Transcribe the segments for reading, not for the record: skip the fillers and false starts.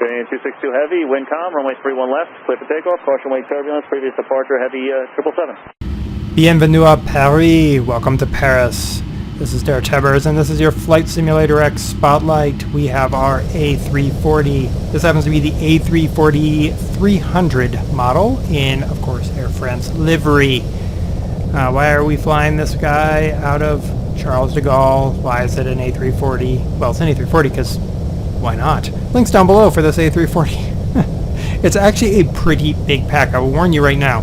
Train 262 Heavy, wind calm, runway 31 left, clear for takeoff, caution wake turbulence, previous departure, Heavy 777. Bienvenue à Paris, welcome to Paris. This is DerTebbers, and this is your Flight Simulator X Spotlight. We have our A340. This happens to be the A340 300 model in, of course, Air France livery. Why are we flying this guy out of Charles de Gaulle? Why is it an A340? Well, it's an A340 because why not? Links down below for this A340. It's actually a pretty big pack. I will warn you right now.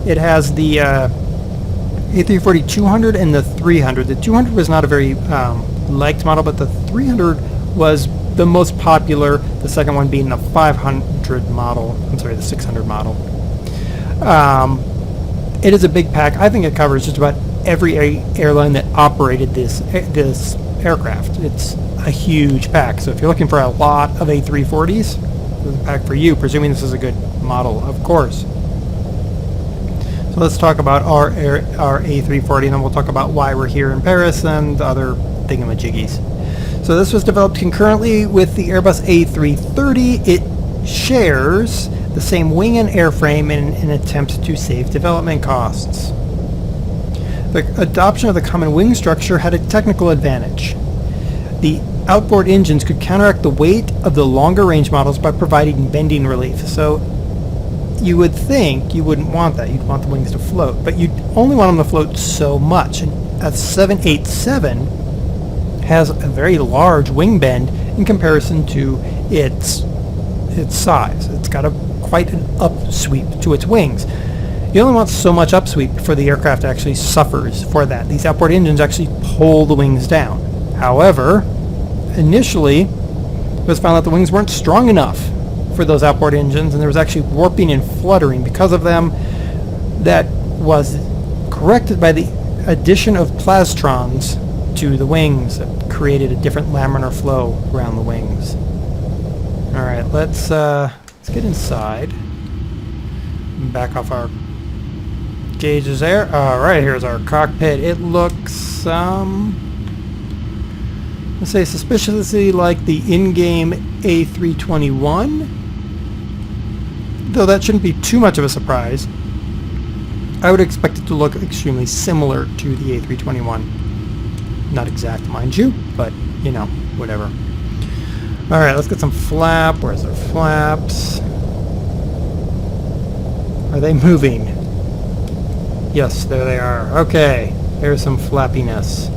It has the A340 200 and the 300. The 200 was not a very liked model, but the 300 was the most popular. The second one being the 500 model. I'm sorry, the 600 model. It is a big pack. I think it covers just about every airline that operated this aircraft. It's a huge pack. So if you're looking for a lot of A340s, this is a pack for you, presuming this is a good model, of course. So let's talk about our A340, and then we'll talk about why we're here in Paris and other thingamajiggies. So this was developed concurrently with the Airbus A330. It shares the same wing and airframe in an attempt to save development costs. The adoption of the common wing structure had a technical advantage. The outboard engines could counteract the weight of the longer range models by providing bending relief. So you would think you wouldn't want that. You'd want the wings to float, but you'd only want them to float so much. And a 787 has a very large wing bend in comparison to its size. It's got quite an upsweep to its wings. You only want so much upsweep before the aircraft actually suffers for that. These outboard engines actually pull the wings down. However, initially it was found that the wings weren't strong enough for those outboard engines, and there was actually warping and fluttering because of them. That was corrected by the addition of plastrons to the wings that created a different laminar flow around the wings. All right, let's get inside. Back off our gauges there. All right, here's our cockpit. It looks let's say suspiciously like the in-game A321, though that shouldn't be too much of a surprise. I would expect it to look extremely similar to the A321. Not exact, mind you, but, you know, whatever. Alright, let's get some flap. Where's our flaps? Are they moving? Yes, there they are. Okay, there's some flappiness.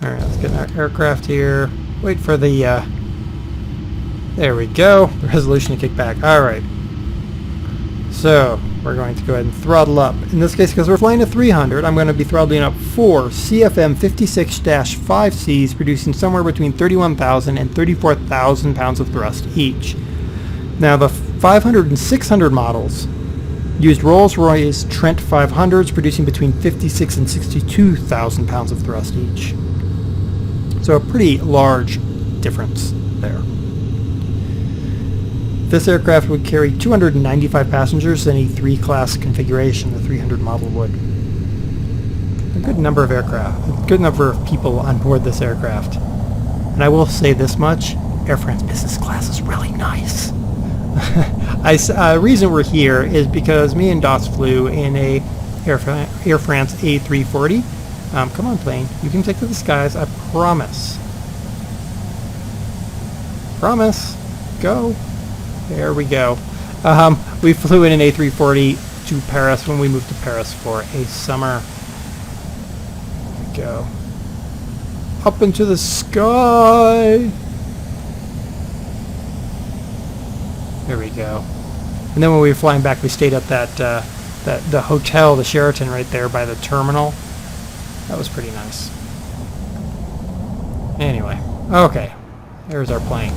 Alright, let's get in our aircraft here. Wait for the, there we go. The resolution to kick back. Alright. So, we're going to go ahead and throttle up. In this case, because we're flying a 300, I'm going to be throttling up 4 CFM 56-5Cs, producing somewhere between 31,000 and 34,000 pounds of thrust each. Now, the 500 and 600 models used Rolls-Royce Trent 500s, producing between 56 and 62,000 pounds of thrust each. So a pretty large difference there. This aircraft would carry 295 passengers in a 3-class configuration, the 300 model would. A good number of aircraft, a good number of people on board this aircraft. And I will say this much, Air France business class is really nice. The reason we're here is because me and Dots flew in a Air France A340. Come on, plane. You can take to the skies. I promise. Promise. Go. There we go. We flew in an A340 to Paris when we moved to Paris for a summer. There we go. Up into the sky. There we go. And then when we were flying back, we stayed at the hotel, the Sheraton, right there by the terminal. That was pretty nice. Anyway, okay. There's our plane.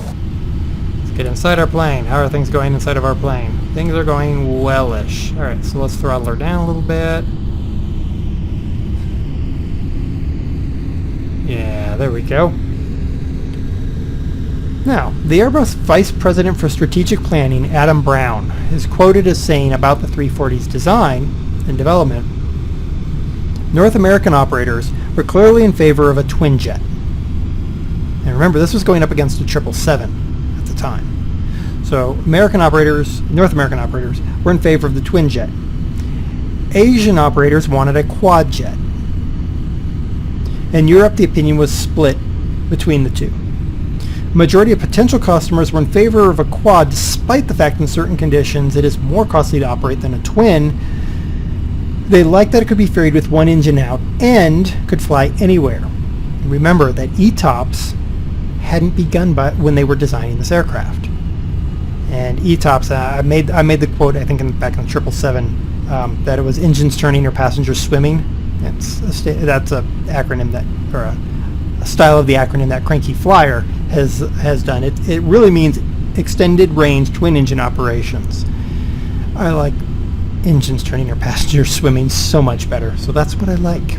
Let's get inside our plane. How are things going inside of our plane? Things are going wellish. Alright, so let's throttle her down a little bit. Yeah, there we go. Now, the Airbus Vice President for Strategic Planning, Adam Brown, is quoted as saying about the 340's design and development, North American operators were clearly in favor of a twin jet. And remember, this was going up against a 777 at the time. So American operators, North American operators, were in favor of the twin jet. Asian operators wanted a quad jet. In Europe, the opinion was split between the two. A majority of potential customers were in favor of a quad, despite the fact in certain conditions it is more costly to operate than a twin. They liked that it could be ferried with one engine out and could fly anywhere. Remember that ETOPS hadn't begun when they were designing this aircraft. And ETOPS, I made the quote, I think back in the 777, that it was engines turning or passengers swimming. That's a acronym or a style of the acronym that Cranky Flyer has done. It really means extended range twin engine operations. I like engines turning or passengers swimming so much better, so that's what I like.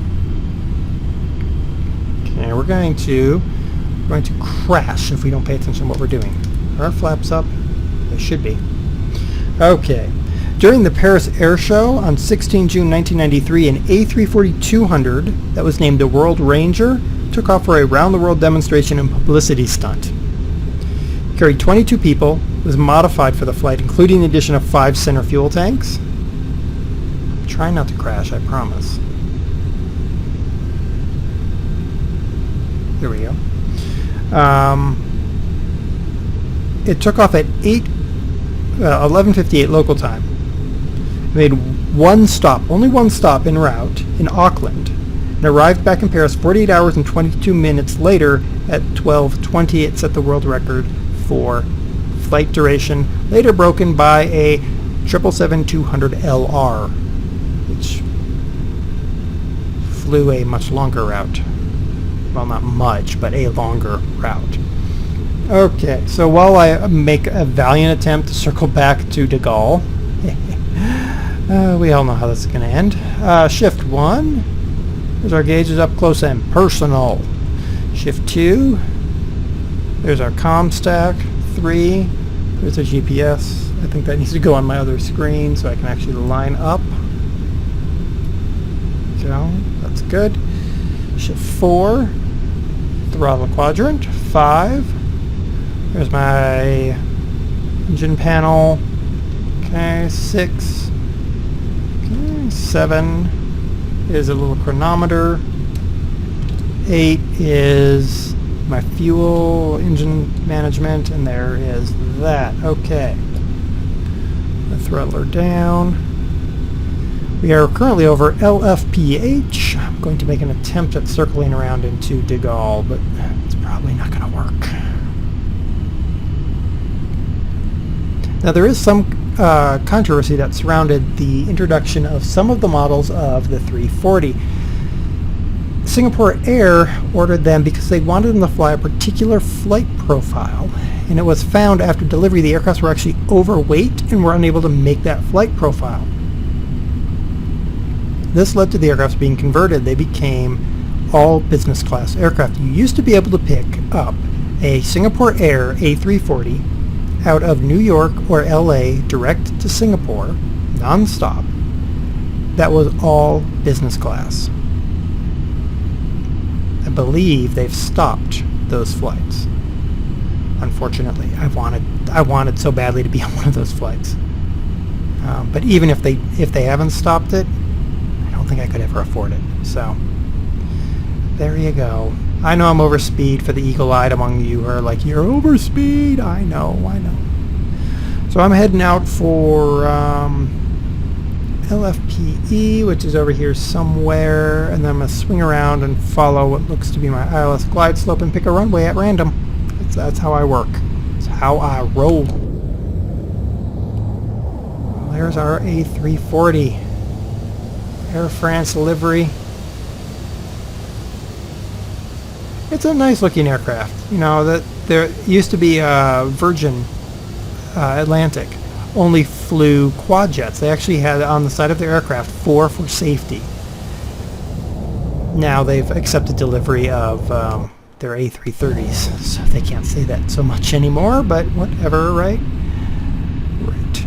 Okay, we're going to crash if we don't pay attention to what we're doing. Are our flaps up? They should be. Okay. During the Paris Air Show on 16 June 1993, an A340-200 that was named the World Ranger took off for a round-the-world demonstration and publicity stunt. It carried 22 people, was modified for the flight, including the addition of 5 center fuel tanks. Try not to crash, I promise. There we go. It took off at 11:58 local time. It made only one stop en route in Auckland, and arrived back in Paris 48 hours and 22 minutes later at 12:20. It set the world record for flight duration, later broken by a 777-200LR, which flew a much longer route. Well, not much, but a longer route. Okay, so while I make a valiant attempt to circle back to De Gaulle, we all know how this is going to end. Shift 1, there's our gauges up close and personal. Shift 2, there's our comm stack. 3, there's our GPS. I think that needs to go on my other screen so I can actually line up. So, that's good. Shift 4, throttle quadrant. 5, there's my engine panel. Okay, 6. Okay, 7 is a little chronometer. 8 is my fuel, engine management, and there is that. Okay. The throttler down. We are currently over LFPH. I'm going to make an attempt at circling around into De Gaulle, but it's probably not going to work. Now there is some controversy that surrounded the introduction of some of the models of the 340. Singapore Air ordered them because they wanted them to fly a particular flight profile, and it was found after delivery the aircraft were actually overweight and were unable to make that flight profile. This led to the aircraft being converted. They became all business class aircraft. You used to be able to pick up a Singapore Air A340 out of New York or LA direct to Singapore, non-stop. That was all business class. I believe they've stopped those flights. Unfortunately, I wanted so badly to be on one of those flights. But even if they haven't stopped it, I don't think I could ever afford it. So there you go. I know I'm over speed for the eagle-eyed among you who are like, you're over speed. I know. So I'm heading out for LFPE, which is over here somewhere, and then I'm going to swing around and follow what looks to be my ILS glide slope and pick a runway at random. That's how I work. That's how I roll. Well, there's our A340. Air France livery. It's a nice looking aircraft. You know, that there used to be Virgin Atlantic only flew quad jets. They actually had on the side of their aircraft 4 for safety. Now they've accepted delivery of their A330s, so they can't say that so much anymore, but whatever, right? Right.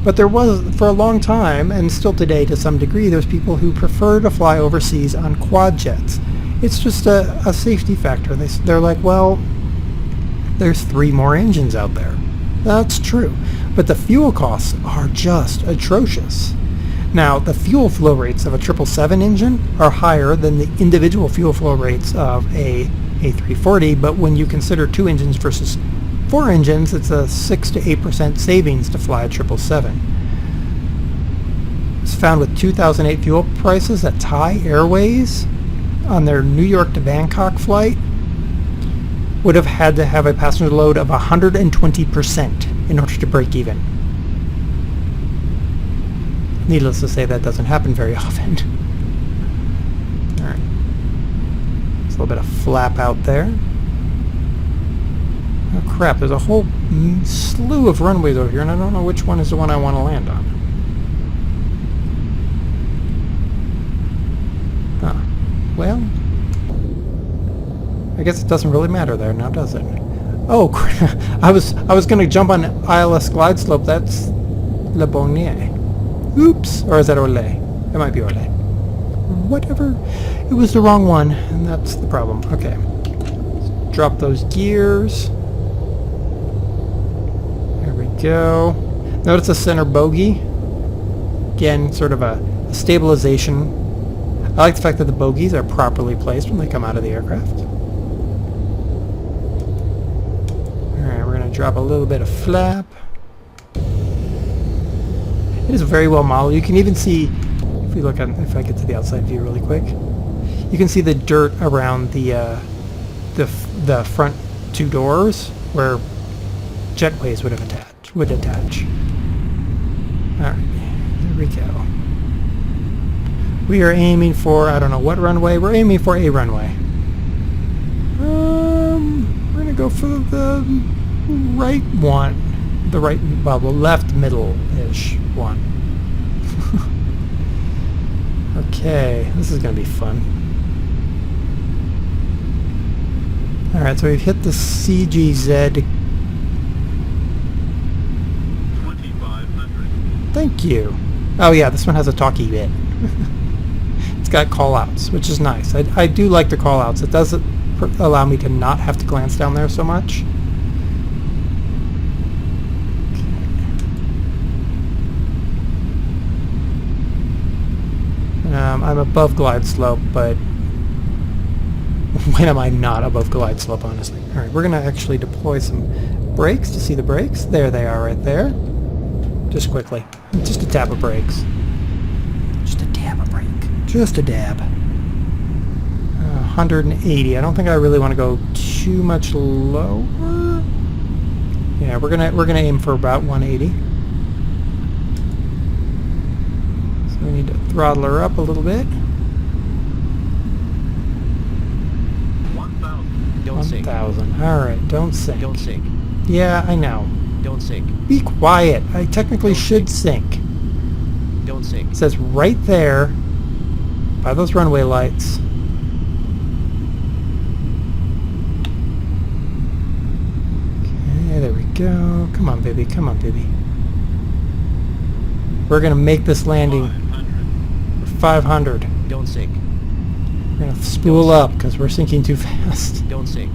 But there was, for a long time, and still today to some degree, there's people who prefer to fly overseas on quad jets. It's just a safety factor. They're like, well, there's 3 more engines out there. That's true, but the fuel costs are just atrocious. Now, the fuel flow rates of a 777 engine are higher than the individual fuel flow rates of a A340, but when you consider 2 engines versus 4 engines, it's a 6 to 8% savings to fly a 777. It's found with 2008 fuel prices that Thai Airways on their New York to Bangkok flight would have had to have a passenger load of 120% in order to break even. Needless to say, that doesn't happen very often. Alright. There's a little bit of flap out there. Oh crap, there's a whole slew of runways over here, and I don't know which one is the one I want to land on. Huh. Well, I guess it doesn't really matter there now, does it? Oh, crap. I was going to jump on ILS glide slope. That's Le Bonnier. Oops. Or is that Orly? It might be Orly. Whatever. It was the wrong one, and that's the problem. Okay. Let's drop those gears. There we go. Notice the center bogey. Again, sort of a stabilization. I like the fact that the bogies are properly placed when they come out of the aircraft. Alright, we're going to drop a little bit of flap. It is very well modeled. You can even see, if we look at, if I get to the outside view really quick, you can see the dirt around the front 2 doors where jetways would attach. Alright, there we go. We are aiming for, I don't know what runway. We're aiming for a runway. We're going to go for the right one. The left middle-ish one. Okay, this is going to be fun. Alright, so we've hit the CGZ. 2500. Thank you. Oh yeah, this one has a talkie bit. It's got call-outs, which is nice. I do like the call-outs. It doesn't allow me to not have to glance down there so much. I'm above glide slope, but when am I not above glide slope, honestly? Alright, we're going to actually deploy some brakes to see the brakes. There they are right there. Just quickly. Just a dab of brakes. Just a dab of brake. Just a dab. 180. I don't think I really want to go too much lower. Yeah, we're gonna aim for about 180. So we need to throttle her up a little bit. 1000. Don't sink. 1,000. All right, don't sink. Don't sink. Yeah, I know. Don't sink. Be quiet. I technically should sink. Don't sink. It says right there by those runway lights. Okay, there we go. Come on, baby. Come on, baby. We're going to make this landing 500. 500. Don't sink. We're going to spool up because we're sinking too fast. Don't sink.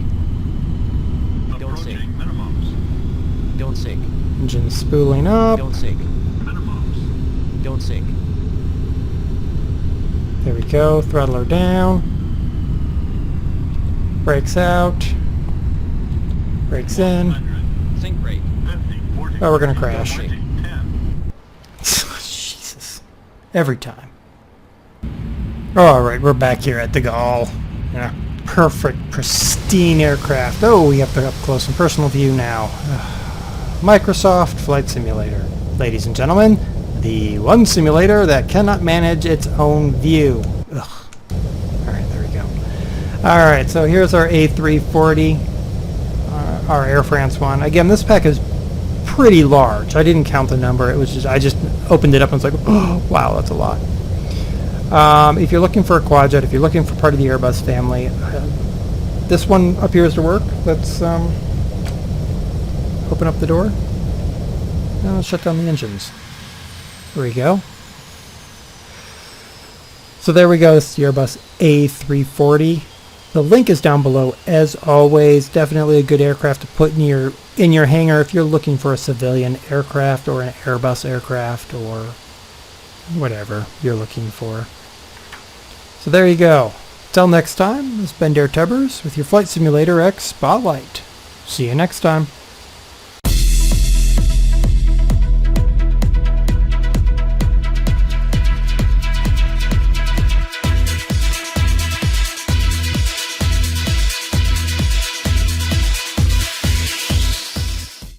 Don't sink. Minimums. Don't sink. Engine spooling up. Don't sink. Minimums. Don't sink. There we go. Throttle her down. Brakes out. Brakes in. 100. Sink brake. 50. 40. Oh, we're going to crash. 20. 10. Jesus. Every time. Alright, we're back here at the Gaulle. Yeah, perfect, pristine aircraft. Oh, we have the up-close and personal view now. Microsoft Flight Simulator. Ladies and gentlemen, the one simulator that cannot manage its own view. Ugh. Alright, there we go. Alright, so here's our A340. Our Air France one. Again, this pack is pretty large. I didn't count the number. It was just, I just opened it up and was like, oh, wow, that's a lot. If you're looking for a quadjet, if you're looking for part of the Airbus family, this one appears to work. Let's open up the door. And let's shut down the engines. There we go. So there we go. It's the Airbus A340. The link is down below. As always, definitely a good aircraft to put in your hangar if you're looking for a civilian aircraft or an Airbus aircraft or whatever you're looking for. So there you go. Till next time, this has been DerTebbers with your Flight Simulator X Spotlight. See you next time.